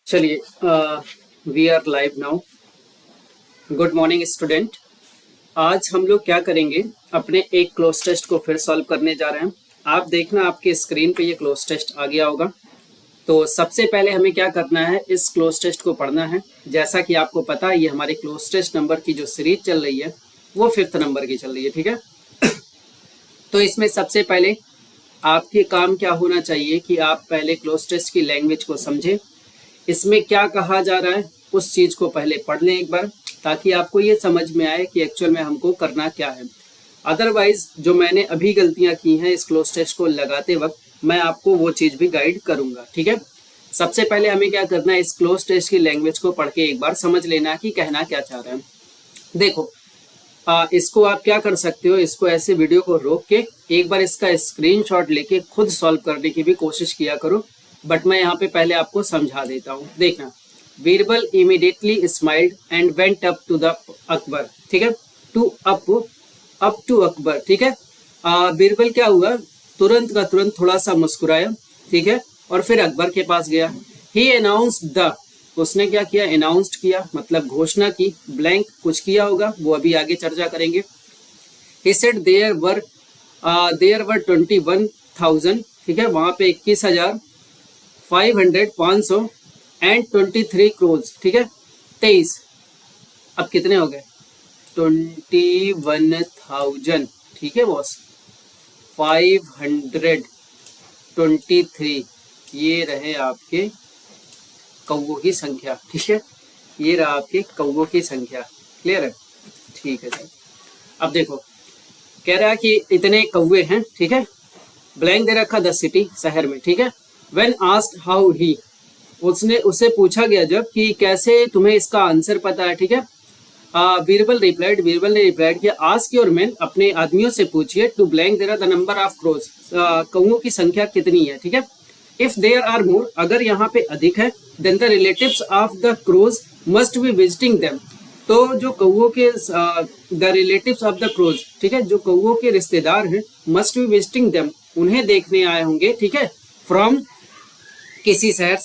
चलिए, we are live now. Good morning student. आज हम लोग क्या करेंगे, अपने एक क्लोज टेस्ट को फिर सॉल्व करने जा रहे हैं। आप देखना आपके स्क्रीन पे ये क्लोज टेस्ट आ गया होगा। तो सबसे पहले हमें क्या करना है, इस क्लोज टेस्ट को पढ़ना है। जैसा कि आपको पता है, ये हमारे क्लोज टेस्ट नंबर की जो सीरीज चल रही है वो 5th नंबर की चल रही है, ठीक है। तो इसमें सबसे पहले आपके काम क्या होना चाहिए कि आप पहले क्लोज टेस्ट की लैंग्वेज को समझें। इसमें क्या कहा जा रहा है उस चीज को पहले पढ़ लें एक बार, ताकि आपको ये समझ में आए कि एक्चुअल में हमको करना क्या है। अदरवाइज जो मैंने अभी गलतियां की हैं इस क्लोज टेस्ट को लगाते वक्त, मैं आपको वो चीज भी गाइड करूंगा, ठीक है। सबसे पहले हमें क्या करना है, इस क्लोज टेस्ट की लैंग्वेज को पढ़ के एक बार समझ लेना कि कहना क्या चाह रहे हैं। देखो, इसको आप क्या कर सकते हो, इसको ऐसे वीडियो को रोक के एक बार इसका स्क्रीनशॉट लेके खुद सॉल्व करने की भी कोशिश किया करो। बट मैं यहाँ पे पहले आपको समझा देता हूँ। देखना, Birbal immediately smiled and went up to the Akbar, ठीक है, टू अप टू अकबर, ठीक है। बीरबल क्या हुआ, तुरंत का तुरंत थोड़ा सा मुस्कुराया, ठीक है, और फिर अकबर के पास गया। ही अनाउंस्ड द, उसने क्या किया, अनाउंस्ड किया मतलब घोषणा की, ब्लैंक कुछ किया होगा, वो अभी आगे चर्चा करेंगे। ही सेड देयर वर 21,000, ठीक है, वहां पे 21,000, 500 एंड 23 क्रोज, ठीक है, 23। अब कितने हो गए, 21,000, ठीक है बॉस, 523, ये रहे आपके कौवों की संख्या, ठीक है, ये रहा आपके कौवों की संख्या। क्लियर है, ठीक है सर। अब देखो, कह रहा है कि इतने कौवे हैं, ठीक है, ब्लैंक दे रखा द सिटी, शहर में, ठीक है। व्हेन आस्क्ड हाउ ही, उससे पूछा गया जब कि कैसे तुम्हें इसका आंसर पता है, ठीक है। बीरबल ने रिप्लाइड किया, आस्क योर मैन, अपने आदमियों से पूछिए, to blank there the number of crows, कौवों की संख्या कितनी है, ठीक है। इफ देयर आर मोर, अगर यहाँ पे अधिक है, then the relatives of the crows must be visiting them, तो जो कौवों के the relatives of the crows, ठीक है, जो कौवों के रिश्तेदार हैं, मस्ट बी विजिटिंग देम, उन्हें देखने आए होंगे, ठीक है, फ्रॉम, किसी शहर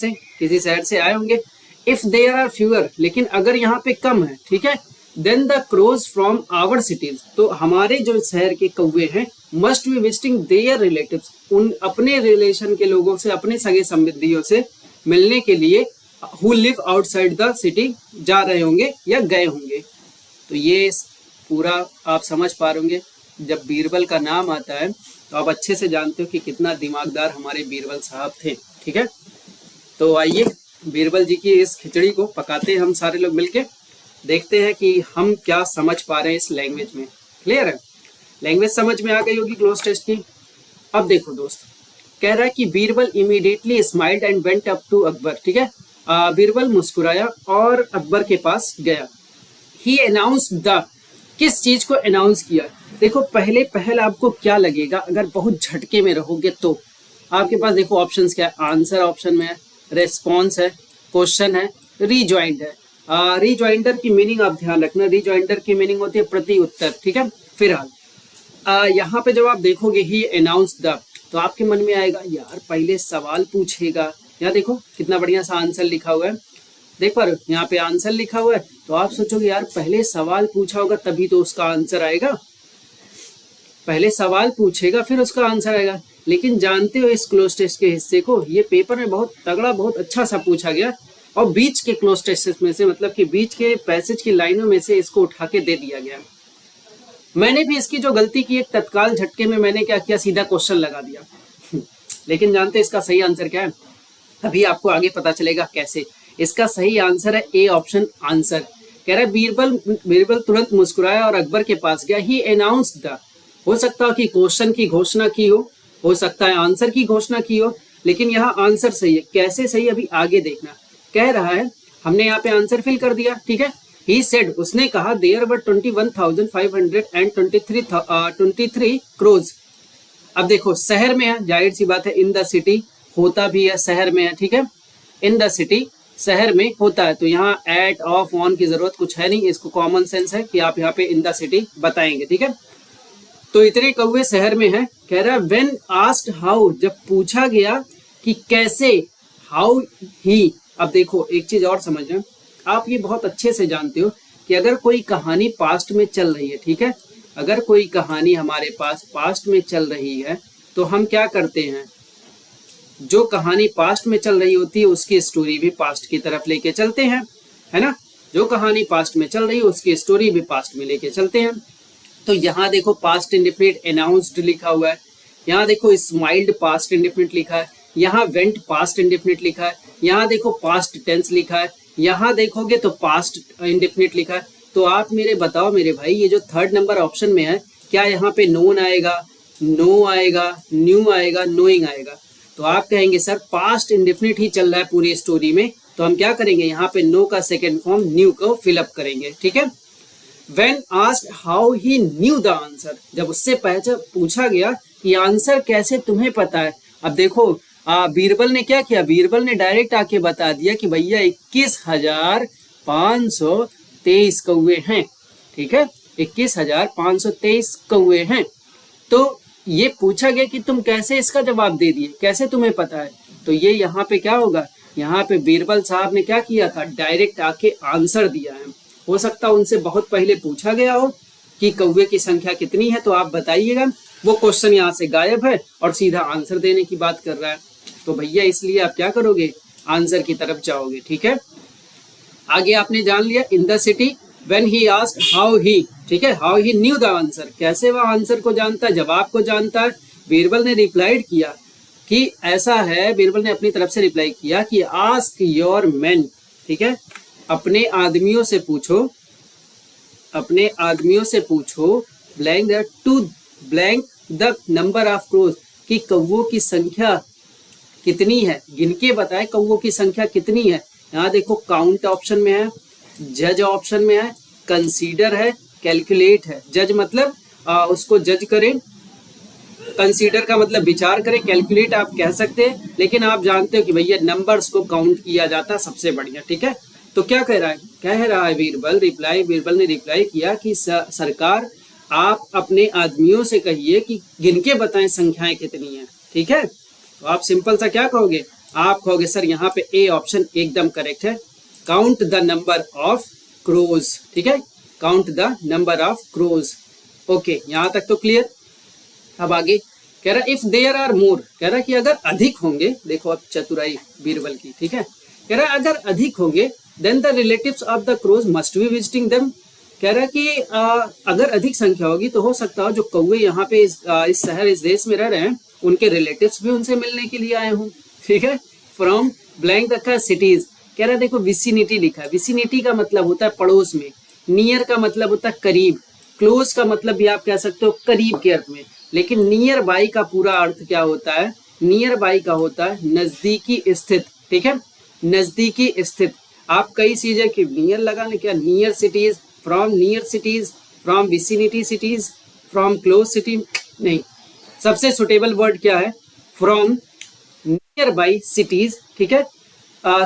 से आए होंगे। इफ देयर आर फ्यूअर, लेकिन अगर यहाँ पे कम है, ठीक है, then the crows from our cities, तो हमारे जो शहर के कौवे हैं, must be visiting their relatives, उन अपने रिलेशन के लोगों से, अपने सगे संबंधियों से मिलने के लिए, who live outside the city, जा रहे होंगे या गए होंगे। तो ये पूरा आप समझ पा रहे होंगे। जब बीरबल का नाम आता है तो आप अच्छे से जानते हो कि कितना दिमागदार हमारे बीरबल साहब थे, ठीक है। तो आइए बीरबल जी की इस खिचड़ी को पकाते हैं हम सारे लोग मिलके, देखते हैं कि हम क्या समझ पा रहे हैं इस लैंग्वेज में। क्लियर है, लैंग्वेज समझ में आ गई होगी क्लोज टेस्ट की। अब देखो दोस्त, कह रहा है कि Birbal immediately smiled and went up to Akbar, ठीक है। बीरबल मुस्कुराया और अकबर के पास गया। ही अनाउंस्ड द, किस चीज को अनाउंस किया। देखो, पहले आपको क्या लगेगा, अगर बहुत झटके में रहोगे तो आपके पास देखो ऑप्शंस क्या है, आंसर ऑप्शन में है, रेस्पॉन्स है, क्वेश्चन है, रीजॉइंड है। रीजॉइंडर की मीनिंग आप ध्यान रखना, रीजॉइंडर की मीनिंग होती है प्रति उत्तर, ठीक है। फिलहाल यहाँ पे जब आप देखोगे ही अनाउंस द, तो आपके मन में आएगा यार पहले सवाल पूछेगा। यहाँ देखो कितना बढ़िया सा आंसर लिखा हुआ है, देख पा रहे हो, यहाँ पे आंसर लिखा हुआ है। तो आप सोचोगे यार पहले सवाल पूछा होगा तभी तो उसका आंसर आएगा, पहले सवाल पूछेगा फिर उसका आंसर आएगा। लेकिन जानते हो इस क्लोज टेस्ट के हिस्से को, ये पेपर में बहुत तगड़ा, बहुत अच्छा सा पूछा गया, और बीच के क्लोज टेस्ट में से, मतलब कि बीच के पैसेज की लाइनों में से इसको उठा के दे दिया गया। मैंने भी इसकी जो गलती की, एक तत्काल झटके में मैंने क्या किया, सीधा क्वेश्चन लगा दिया। लेकिन जानते इसका सही आंसर क्या है, अभी आपको आगे पता चलेगा कैसे। इसका सही आंसर है ए ऑप्शन, आंसर। कह रहा है बीरबल तुरंत मुस्कुराया और अकबर के पास गया। ही अनाउंस्ड द, हो सकता है कि क्वेश्चन की घोषणा की हो सकता है आंसर की घोषणा की हो, लेकिन यहाँ आंसर सही है। कैसे सही, अभी आगे देखना। कह रहा है, हमने यहाँ पे आंसर फिल कर दिया, ठीक है। ही सेड, उसने कहा, देयर वर 21,523 क्रोज। अब देखो शहर में है, जाहिर सी बात है, इन द सिटी होता भी है, शहर में है, ठीक है, इन द सिटी शहर में होता है, तो यहाँ एट, ऑफ, ऑन की जरूरत कुछ है नहीं, इसको कॉमन सेंस है कि आप यहाँ पे इन द सिटी बताएंगे, ठीक है। तो इतने कौवे शहर में है। कह रहा है व्हेन आस्क्ड हाउ, जब पूछा गया कि कैसे, हाउ ही, अब देखो एक चीज और समझना, आप ये बहुत अच्छे से जानते हो कि अगर कोई कहानी पास्ट में चल रही है, ठीक है, अगर कोई कहानी हमारे पास पास्ट में चल रही है तो हम क्या करते हैं, जो कहानी पास्ट में चल रही होती है उसकी स्टोरी भी पास्ट की तरफ लेके चलते हैं, है ना। जो कहानी पास्ट में चल रही है उसकी स्टोरी भी पास्ट में लेके चलते हैं। तो यहाँ देखो पास्ट इंडेफिनिट अनाउंस्ड लिखा हुआ है, यहाँ देखो स्माइल्ड पास्ट इंडेफिनिट लिखा है, यहाँ वेंट पास्ट इंडेफिनिट लिखा है, यहाँ देखो पास्ट टेंस लिखा है, यहाँ देखोगे तो पास्ट इंडेफिनिट लिखा है। तो आप मेरे बताओ मेरे भाई, ये जो थर्ड नंबर ऑप्शन में है, क्या यहाँ पे नोन आएगा, नो आएगा, न्यू आएगा, नोइंग आएगा? तो आप कहेंगे सर पास्ट इंडेफिनिट ही चल रहा है पूरी स्टोरी में, तो हम क्या करेंगे, यहाँ पे नो का सेकेंड फॉर्म न्यू को फिलअप करेंगे, ठीक है। When asked how he knew the answer, जब उससे पूछा गया कि आंसर कैसे तुम्हें पता है। अब देखो बीरबल ने क्या किया, बीरबल ने डायरेक्ट आके बता दिया कि भैया 21,523 कौवे हैं, ठीक है, 21,523 कौवे हैं। तो ये पूछा गया कि तुम कैसे इसका जवाब दे दिए, कैसे तुम्हें पता है। तो ये यहाँ पे क्या होगा, यहाँ पे बीरबल साहब ने क्या किया था, डायरेक्ट आके आंसर दिया है। हो सकता है उनसे बहुत पहले पूछा गया हो कि कौवे की संख्या कितनी है, तो आप बताइएगा, वो क्वेश्चन यहाँ से गायब है और सीधा आंसर देने की बात कर रहा है। तो भैया इसलिए आप क्या करोगे, आंसर की तरफ जाओगे, ठीक है। आगे आपने जान लिया in the city when he asked how he, ठीक है, how he new the answer, कैसे वह आंसर को जानता है, जवाब को जानता है। बीरबल ने रिप्लाइड किया कि ऐसा है, बीरबल ने अपनी तरफ से रिप्लाई किया कि आस्क योर मैन, ठीक है, अपने आदमियों से पूछो, अपने आदमियों से पूछो, blank to blank the number of crows, कि कौवों की संख्या कितनी है, गिन के बताए कौवों की संख्या कितनी है। यहाँ देखो काउंट ऑप्शन में है, जज ऑप्शन में है, कंसीडर है, कैलकुलेट है। जज मतलब उसको जज करें, कंसीडर का मतलब विचार करें, कैलकुलेट आप कह सकते हैं, लेकिन आप जानते हो कि भैया नंबर्स को काउंट किया जाता है सबसे बढ़िया, ठीक है। तो क्या कह रहा है बीरबल ने रिप्लाई किया कि सरकार आप अपने आदमियों से कहिए कि गिन के बताएं संख्याएं कितनी हैं, ठीक है। तो आप सिंपल सा क्या कहोगे, आप कहोगे सर यहाँ पे ए ऑप्शन एकदम करेक्ट है, count the number of crows, ठीक है, count the number of crows. Okay, यहाँ तक तो क्लियर। अब आगे कह रहा इफ देयर आर मोर, कह रहा कि अगर अधिक होंगे, देखो अब चतुराई बीरबल की, ठीक है, कह रहा अगर अधिक होंगे then the relatives of the crows must be visiting them, कह रहा कि अगर अधिक संख्या होगी तो हो सकता हो जो कौवे यहाँ पे इस शहर, इस देश में रह रहे हैं, उनके रिलेटिव्स भी उनसे मिलने के लिए आए हों, ठीक है। फ्रॉम ब्लैंक रखा सिटीज, कह रहा देखो विसिनिटी लिखा है, विसिनिटी का मतलब होता है पड़ोस में, नियर का मतलब होता है करीब, क्लोज का मतलब भी आप कह सकते हो करीब के अर्थ में, लेकिन नियर बाई का पूरा अर्थ क्या होता है, नियर बाई का होता है नजदीकी स्थित, ठीक है, नजदीकी स्थित। आप कई चीजें कि नियर लगा ले, क्या near cities, from vicinity cities, from close city, नहीं, सबसे सुटेबल वर्ड क्या है, फ्रॉम नियर बाई सिटीज, ठीक है,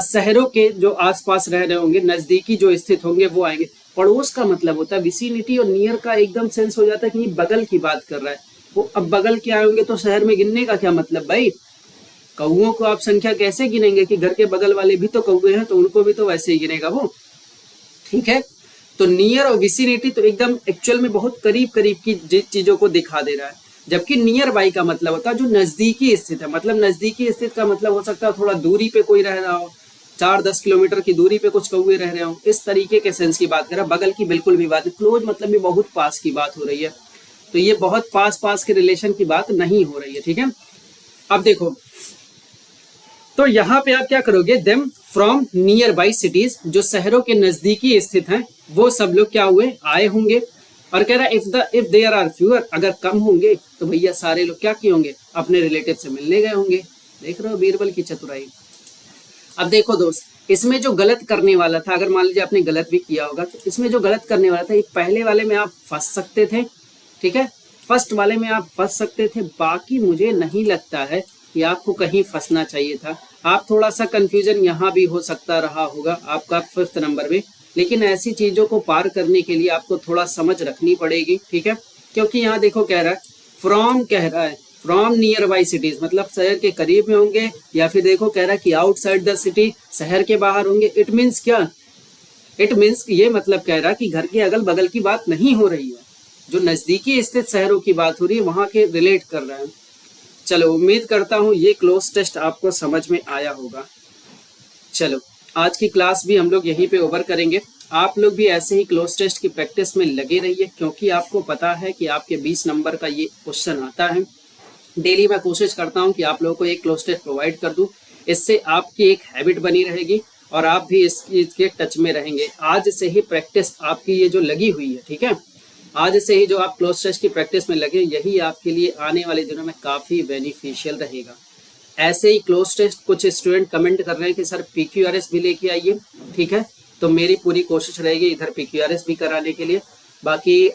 शहरों के जो आसपास रह रहे होंगे, नजदीकी जो स्थित होंगे वो आएंगे। पड़ोस का मतलब होता है विसिनिटी, और नियर का एकदम सेंस हो जाता है कि बगल की बात कर रहा है वो। अब बगल के आए होंगे तो शहर में गिनने का क्या मतलब भाई, कौओं को आप संख्या कैसे गिनेंगे कि घर के बगल वाले भी तो कौवे हैं, तो उनको भी तो वैसे ही गिनेगा वो, ठीक है। तो नियर और विसिनिटी तो एकदम एक्चुअल में बहुत करीब करीब की चीजों को दिखा दे रहा है, जबकि नियर बाई का मतलब होता है जो नजदीकी स्थित है। मतलब नजदीकी स्थित का मतलब हो सकता है थोड़ा दूरी पे कोई रह रहा हो, 4-10 किलोमीटर की दूरी पे कुछ कौवे रह रहे हो, इस तरीके के सेंस की बात कर रहा है। बगल की बिल्कुल भी बात नहीं, क्लोज मतलब भी बहुत पास की बात हो रही है, तो ये बहुत पास पास के रिलेशन की बात नहीं हो रही है, ठीक है। अब देखो तो यहाँ पे आप क्या करोगे, them from near by cities, जो शहरों के नजदीकी स्थित हैं वो सब लोग क्या हुए, आए होंगे। और कह रहा है इफ देयर आर फ्यूअर, अगर कम होंगे तो भैया सारे लोग क्या किए होंगे, अपने रिलेटिव से मिलने गए होंगे। देख रहे हो बीरबल की चतुराई। अब देखो दोस्त, इसमें जो गलत करने वाला था, अगर मान लीजिए आपने गलत भी किया होगा, तो इसमें जो गलत करने वाला था, ये पहले वाले में आप फंस सकते थे, ठीक है, फर्स्ट वाले में आप फंस सकते थे। बाकी मुझे नहीं लगता है कि आपको कहीं फंसना चाहिए था। आप थोड़ा सा कंफ्यूजन यहाँ भी हो सकता रहा होगा आपका 5th नंबर में, लेकिन ऐसी चीजों को पार करने के लिए आपको थोड़ा समझ रखनी पड़ेगी, ठीक है। क्योंकि यहाँ देखो कह रहा है फ्रॉम, कह रहा है फ्रॉम नियर बाई सिटीज, मतलब शहर के करीब में होंगे, या फिर देखो कह रहा है कि आउटसाइड द सिटी, शहर के बाहर होंगे। इट मीन्स क्या, इट मीन्स ये मतलब कह रहा कि घर के अगल बगल की बात नहीं हो रही है, जो नजदीकी स्थित शहरों की बात हो रही है वहां के रिलेट कर रहा है। चलो उम्मीद करता हूँ ये क्लोज टेस्ट आपको समझ में आया होगा। चलो आज की क्लास भी हम लोग यहीं पे ओवर करेंगे। आप लोग भी ऐसे ही क्लोज टेस्ट की प्रैक्टिस में लगे रहिए, क्योंकि आपको पता है कि आपके 20 नंबर का ये क्वेश्चन आता है। डेली मैं कोशिश करता हूँ कि आप लोगों को एक क्लोज टेस्ट प्रोवाइड कर दूं, इससे आपकी एक हैबिट बनी रहेगी और आप भी इस चीज के टच में रहेंगे। आज से ही प्रैक्टिस आपकी ये जो लगी हुई है, ठीक है, आज से ही जो आप क्लोज टेस्ट की प्रैक्टिस में लगे, यही आपके लिए आने वाले दिनों में काफ़ी बेनिफिशियल रहेगा। ऐसे ही क्लोज टेस्ट कुछ स्टूडेंट कमेंट कर रहे हैं कि सर PQRS भी लेके आइए, ठीक है, तो मेरी पूरी कोशिश रहेगी इधर PQRS भी कराने के लिए। बाकी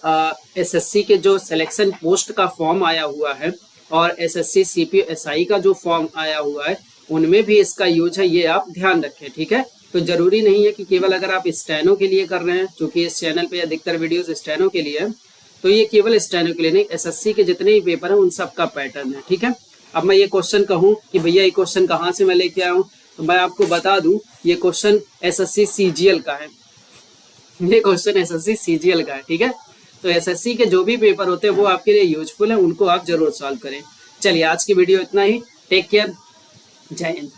SSC के जो सिलेक्शन पोस्ट का फॉर्म आया हुआ है और SSC CPO SI का जो फॉर्म आया हुआ है, उनमें भी इसका यूज है, ये आप ध्यान रखें, ठीक है। तो जरूरी नहीं है कि केवल अगर आप स्टेनो के लिए कर रहे हैं, क्योंकि इस चैनल पे अधिकतर वीडियोस स्टेनो के लिए है, तो ये केवल स्टेनो के लिए नहीं, SSC के जितने भी पेपर हैं उन सब का पैटर्न है, ठीक है। अब मैं ये क्वेश्चन कहूँ कि भैया ये क्वेश्चन कहाँ से मैं लेके आया हूँ, तो मैं आपको बता दूं ये क्वेश्चन SSC CGL का है, ये क्वेश्चन SSC CGL का है, ठीक है। तो SSC के जो भी पेपर होते हैं वो आपके लिए यूजफुल है, उनको आप जरूर सॉल्व करें। चलिए आज की वीडियो इतना ही, टेक केयर, जय हिंद।